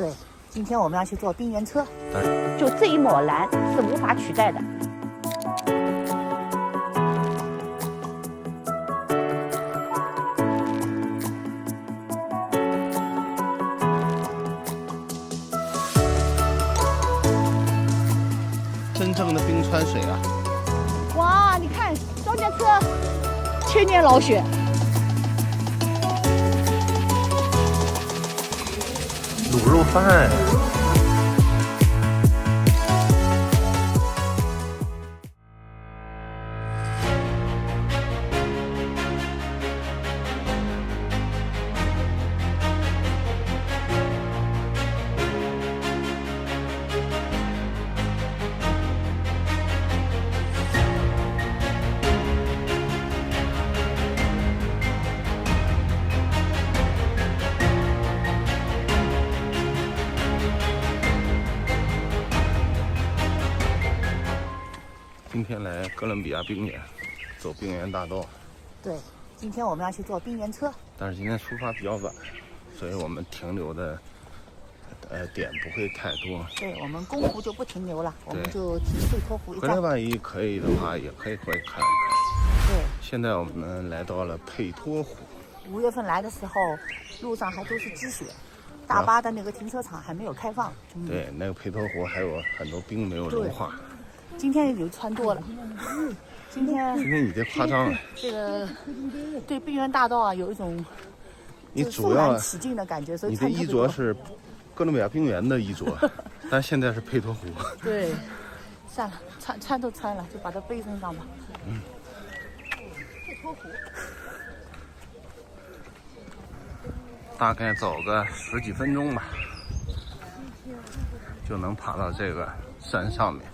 对，今天我们要去坐冰原车，就这一抹蓝是无法取代的。真正的冰川水啊！哇，你看装甲车，千年老雪。卤肉饭。今天来哥伦比亚冰原，走冰原大道。对，今天我们要去坐冰原车，但是今天出发比较晚，所以我们停留的点不会太多。对，我们宫湖就不停留了，我们就停贝托湖一回来站。万一可以的话，也可以过来看一看。对，现在我们来到了佩托湖。5月份来的时候，路上还都是积雪，大巴的那个停车场还没有开放。对，那个佩托湖还有很多冰没有融化。今天有穿多了，今天你这夸张了。这个对冰原大道啊有一种你就是主要肃然起敬的感觉，所以你的衣穿特别多着是哥伦比亚冰原的衣着，但现在是佩托湖。对，算了，穿都穿了，就把它背身上吧。佩托湖。大概走个10几分钟吧，就能爬到这个山上面。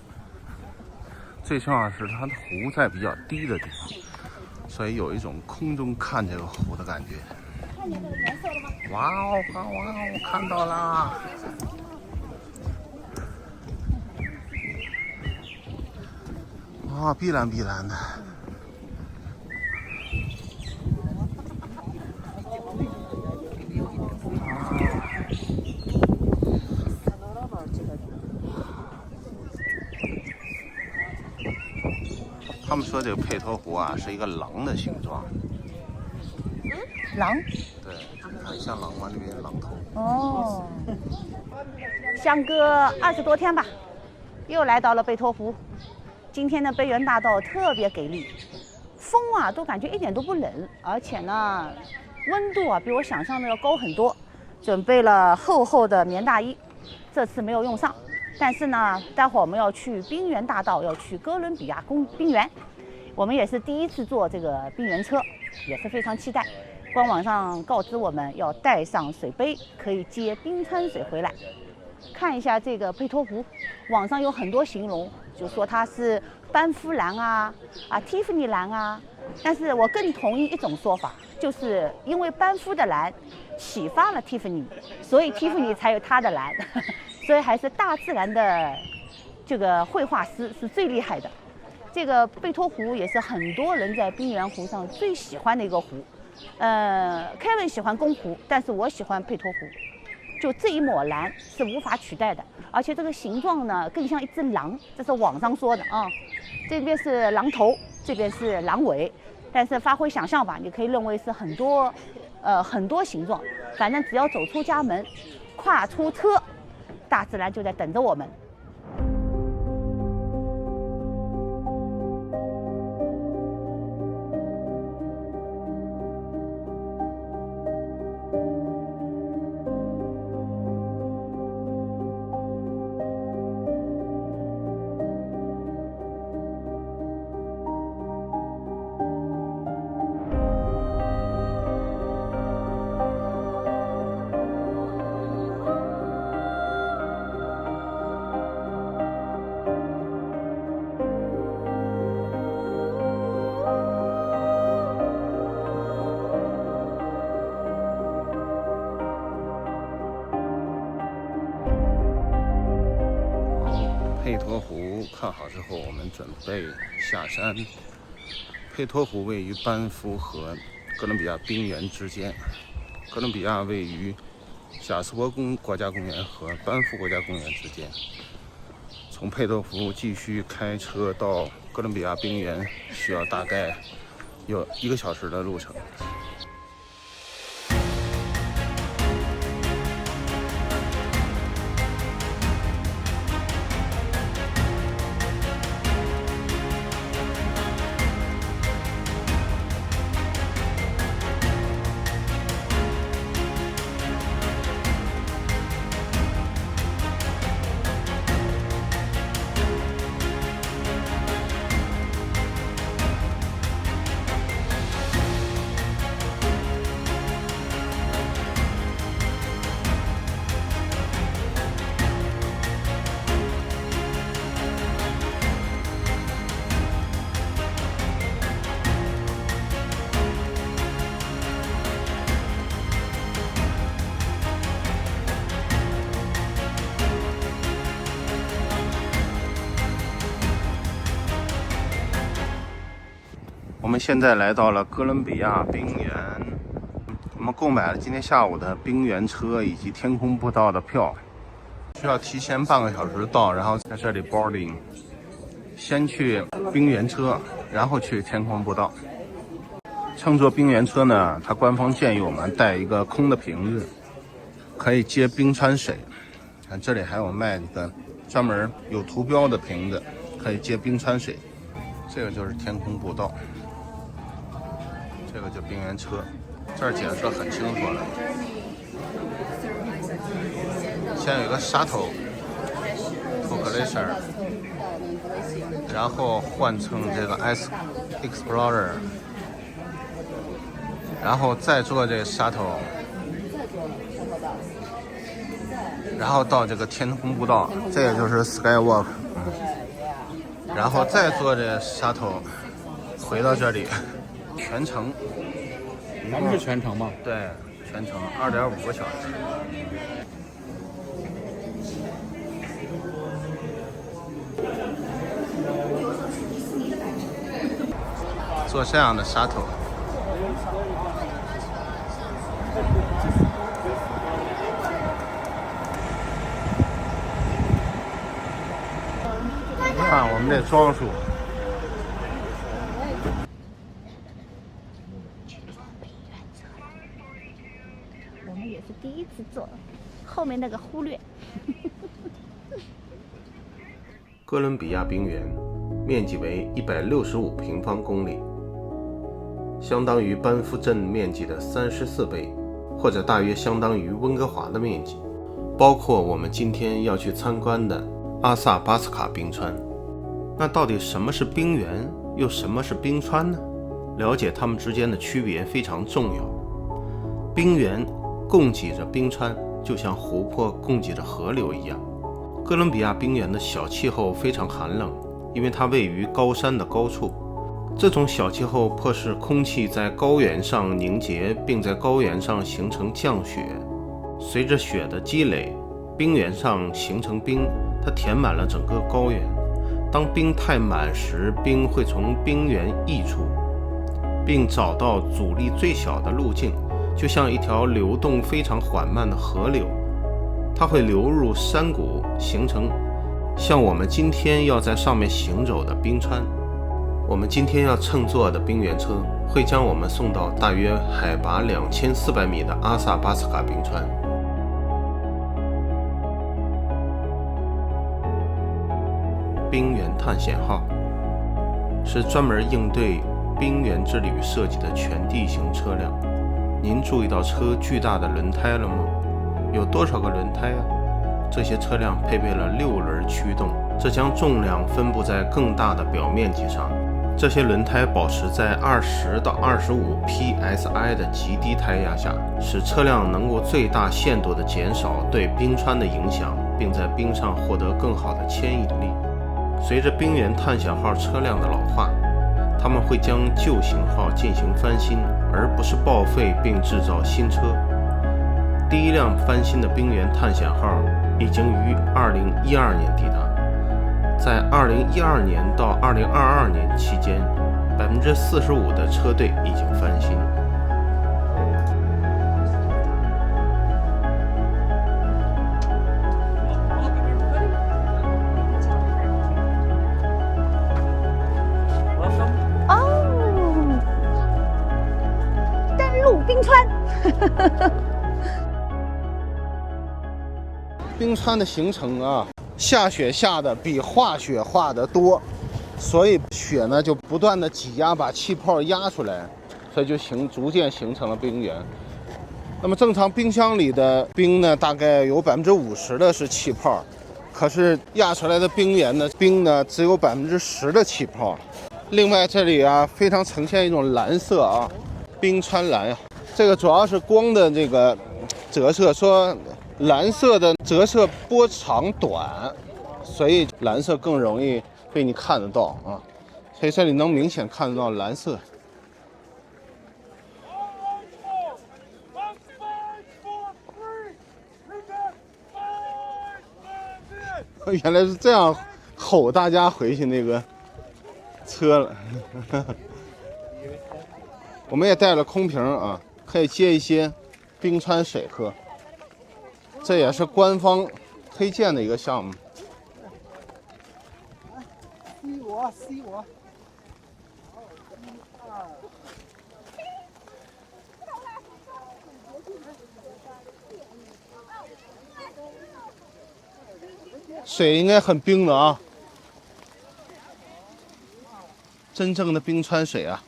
最重要的是它的湖在比较低的地方，所以有一种空中看这个湖的感觉。看见那个颜色了吗？哇哦哇哦，我看到啦！哇，碧蓝碧蓝的。他们说这个佩托湖啊是一个狼的形状。狼？对，很像狼吗？这边狼头。哦，相隔20多天吧，又来到了贝托湖。今天的贝原大道特别给力，风啊都感觉一点都不冷，而且呢，温度啊比我想象的要高很多。准备了厚厚的棉大衣，这次没有用上。但是呢，待会儿我们要去冰原大道，要去哥伦比亚冰原，我们也是第一次坐这个冰原车，也是非常期待。官网上告知我们要带上水杯，可以接冰川水回来。看一下这个佩托湖，网上有很多形容，就说它是班夫蓝啊、蒂芙尼蓝啊，但是我更同意一种说法，就是因为班夫的蓝启发了蒂芙尼，所以蒂芙尼才有它的蓝。所以还是大自然的这个绘画师是最厉害的。这个贝托湖也是很多人在冰原湖上最喜欢的一个湖。Kevin 喜欢宫湖，但是我喜欢佩托湖。就这一抹蓝是无法取代的，而且这个形状呢更像一只狼，这是网上说的啊。这边是狼头，这边是狼尾，但是发挥想象吧，你可以认为是很多形状。反正只要走出家门，跨出车，大自然就在等着我们。佩托湖看好之后，我们准备下山。佩托湖位于班夫和哥伦比亚冰原之间，哥伦比亚位于贾斯伯国家公园和班夫国家公园之间。从佩托福继续开车到哥伦比亚冰原，需要大概有1个小时的路程。我们现在来到了哥伦比亚冰原，我们购买了今天下午的冰原车以及天空步道的票，需要提前半个小时到，然后在这里 boarding， 先去冰原车，然后去天空步道。乘坐冰原车呢，它官方建议我们带一个空的瓶子，可以接冰川水。看这里还有卖一个专门有图标的瓶子，可以接冰川水。这个就是天空步道。这个就冰原车，这儿解释很清楚了。先有一个shuttle to Glacier， 然后换成这个 Ice Explorer， 然后再坐这 shuttle， 然后到这个天空步道，这也就是 Skywalk， 然后再坐这 shuttle 回到这里。全程，咱们是全程吗？对，全程2.5个小时。坐这样的shuttle，看我们这装束。我们也是第一次坐，后面那个忽略。哥伦比亚冰原面积为165平方公里，相当于班夫镇面积的34倍，或者大约相当于温哥华的面积。包括我们今天要去参观的阿萨巴斯卡冰川。那到底什么是冰原，又什么是冰川呢？了解它们之间的区别非常重要。冰原供给着冰川，就像湖泊供给着河流一样。哥伦比亚冰原的小气候非常寒冷，因为它位于高山的高处。这种小气候迫使空气在高原上凝结，并在高原上形成降雪。随着雪的积累，冰原上形成冰，它填满了整个高原。当冰太满时，冰会从冰原溢出，并找到阻力最小的路径，就像一条流动非常缓慢的河流。它会流入山谷，形成像我们今天要在上面行走的冰川。我们今天要乘坐的冰原车会将我们送到大约海拔2400米的阿萨巴斯卡冰川。冰原探险号是专门应对冰原之旅设计的全地形车辆。您注意到车巨大的轮胎了吗？有多少个轮胎啊？这些车辆配备了6轮驱动，这将重量分布在更大的表面积上。这些轮胎保持在20到25 psi 的极低胎压下，使车辆能够最大限度地减少对冰川的影响，并在冰上获得更好的牵引力。随着冰原探险号车辆的老化，他们会将旧型号进行翻新，而不是报废并制造新车。第一辆翻新的冰原探险号已经于2012年抵达。在2012年到2022年期间，45%的车队已经翻新。冰川的形成啊，下雪下的比化雪化的多，所以雪呢就不断的挤压，把气泡压出来，所以就逐渐形成了冰原。那么正常冰箱里的冰呢，大概有50%的是气泡，可是压出来的冰原呢，冰呢只有10%的气泡。另外这里啊，非常呈现一种蓝色啊，冰川蓝啊，这个主要是光的这个折射，说蓝色的折射波长短，所以蓝色更容易被你看得到啊，所以这里能明显看得到蓝色。原来是这样吼大家回去那个车了。我们也带了空瓶啊，可以接一些冰川水喝，这也是官方推荐的一个项目。吸我。水应该很冰的啊，真正的冰川水啊。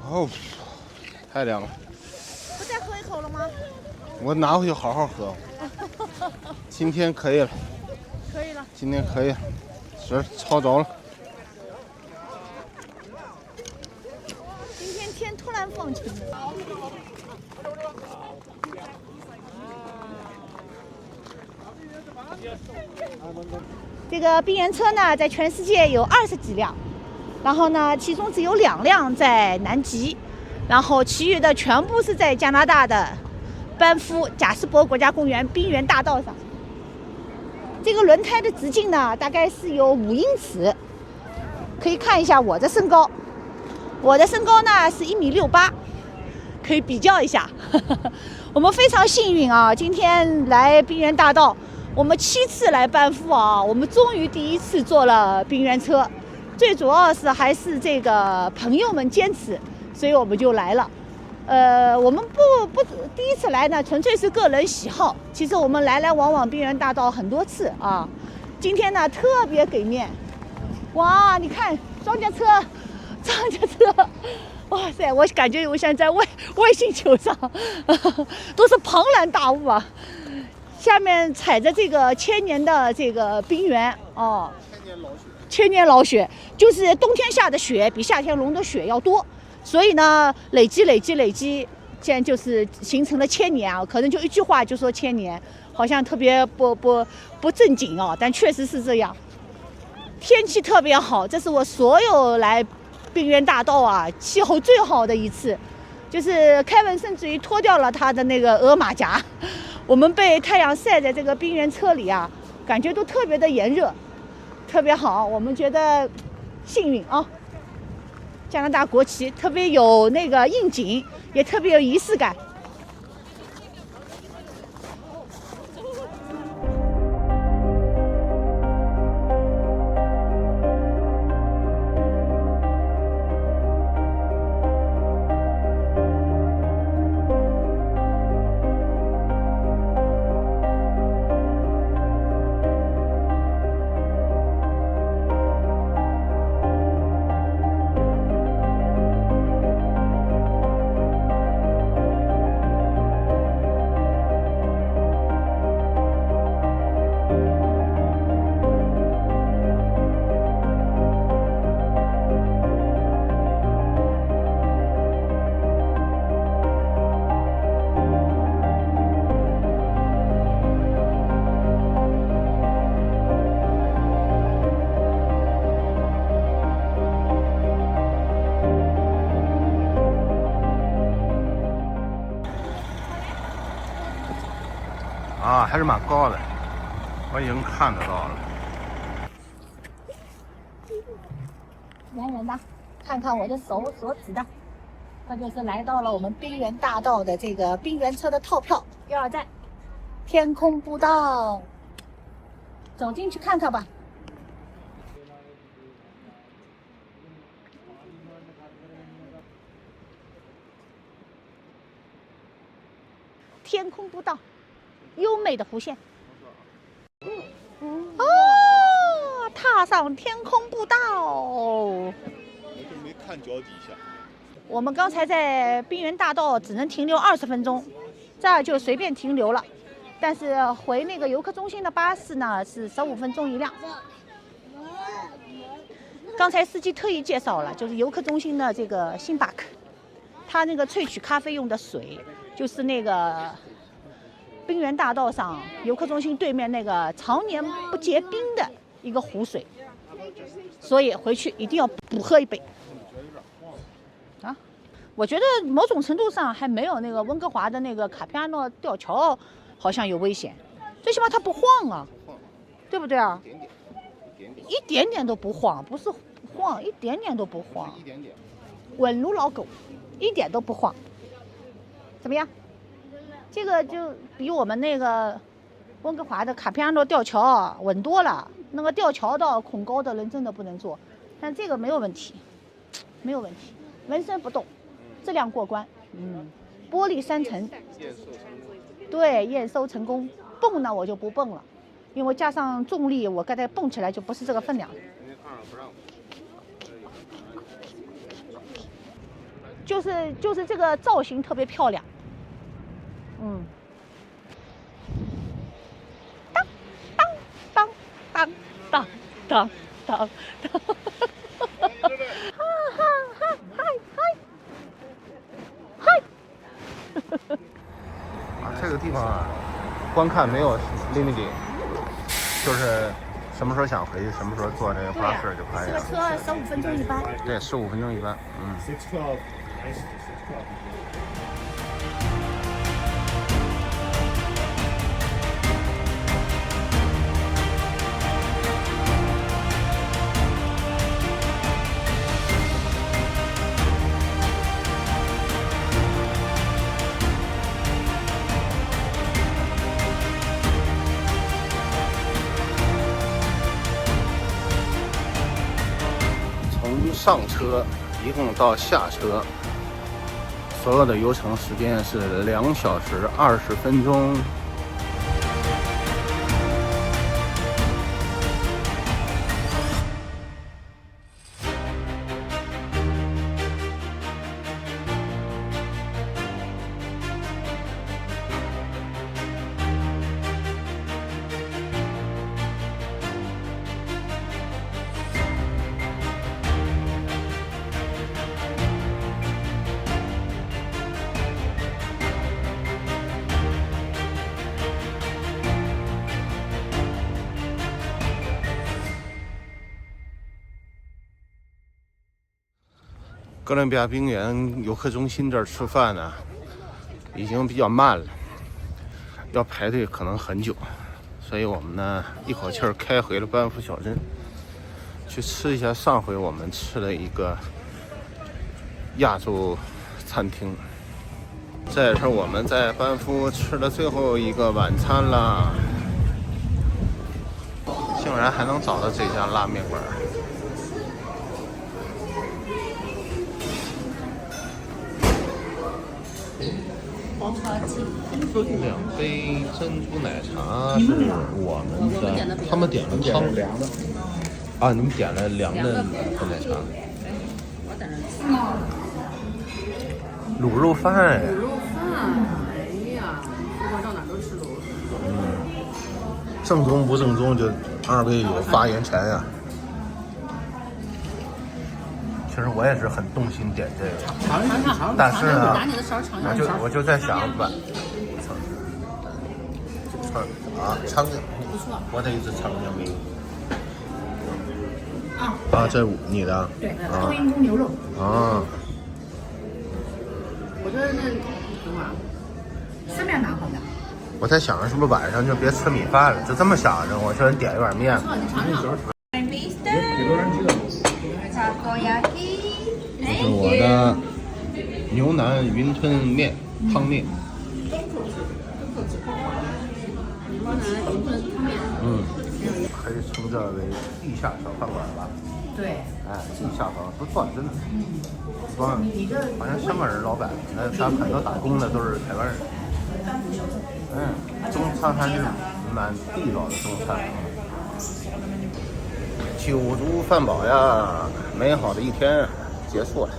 哦，太凉了。不再喝一口了吗？我拿回去好好喝。今天可以了。可以了。今天可以了，是抄着了。今天天突然放晴了。这个冰原车呢，在全世界有20几辆，然后呢，其中只有2辆在南极，然后其余的全部是在加拿大的班夫贾斯伯国家公园冰原大道上。这个轮胎的直径呢，大概是有5英尺，可以看一下我的身高。我的身高呢是1.68米，可以比较一下。我们非常幸运啊，今天来冰原大道，我们7次来班夫啊，我们终于第1次坐了冰原车。最主要是还是这个朋友们坚持，所以我们就来了。我们不第1次来呢，纯粹是个人喜好。其实我们来往往冰原大道很多次啊，今天呢特别给面。哇，你看装甲车，哇塞，我感觉我现在在外星球上，都是庞然大物啊。下面踩着这个千年的这个冰原哦，千年老雪，就是冬天下的雪比夏天融的雪要多，所以呢累积，现在就是形成了1000年啊。可能就一句话就说1000年，好像特别不正经啊，但确实是这样。天气特别好，这是我所有来冰原大道啊气候最好的一次，就是凯文甚至于脱掉了他的那个鹅马甲，我们被太阳晒在这个冰原车里啊，感觉都特别的炎热，特别好，我们觉得幸运啊。加拿大国旗特别有那个应景，也特别有仪式感。啊，还是蛮高的，我已经看得到了。圆圆的，看看我的手所指的，这就是来到了我们冰原大道的这个冰原车的套票1、2站，天空步道，走进去看看吧。天空步道，优美的弧线。哦，踏上天空步道。我就没看脚底下。我们刚才在滨源大道只能停留20分钟，这儿就随便停留了。但是回那个游客中心的巴士呢是15分钟一辆。刚才司机特意介绍了，就是游客中心的这个星巴克，它那个萃取咖啡用的水，就是那个滨源大道上游客中心对面那个常年不结冰的一个湖水，所以回去一定要补喝一杯。啊，我觉得某种程度上还没有那个温哥华的那个卡皮亚诺吊桥好像有危险，最起码它不晃啊，对不对啊？一点点都不晃，不是晃，一点点都不晃，稳如老狗，一点都不晃。怎么样？这个就比我们那个温哥华的卡皮亚诺吊桥稳多了。那个吊桥的恐高的人真的不能坐，但这个没有问题，没有问题，纹身不动，质量过关。玻璃3层，对，验收成功。蹦呢我就不蹦了，因为加上重力，我刚才蹦起来就不是这个分量。就是这个造型特别漂亮。当当当当当当，哈哈哈！嗨！这个地方啊，观看没有 limit， 就是什么时候想回去，什么时候坐这个巴士就可以了。这个车15分钟一班。对，15分钟一班。从上车一共到下车，所有的游程时间是2小时20分钟。哥伦比亚冰原游客中心这儿吃饭呢，已经比较慢了，要排队可能很久，所以我们呢一口气儿开回了班夫小镇，去吃一下上回我们吃的一个亚洲餐厅。这也是我们在班夫吃的最后一个晚餐啦，竟然还能找到这家拉面馆。2杯珍珠奶茶是我们的，他们点了汤凉的啊，你们点了凉的奶茶。我在那吃卤肉饭。卤肉饭，哎呀，我到哪都吃卤肉饭。正宗不正宗，就2位有发言权呀。其实我也是很动心点这个，但是呢，我就在想，尝尝，我这一直尝尝没有。啊，这你的？对，冬阴功牛肉。啊。我觉得那什么，吃面蛮好的。我在想着是不是晚上就别吃米饭了，就这么想着，我说点一碗面。这是我的牛腩云吞面汤面。可以称这为地下小饭馆吧？对。哎，地下饭不错，真的。好像香港人老板，他很多打工的都是台湾人。中餐还是蛮地道的中餐。酒足饭饱呀，美好的一天结束了。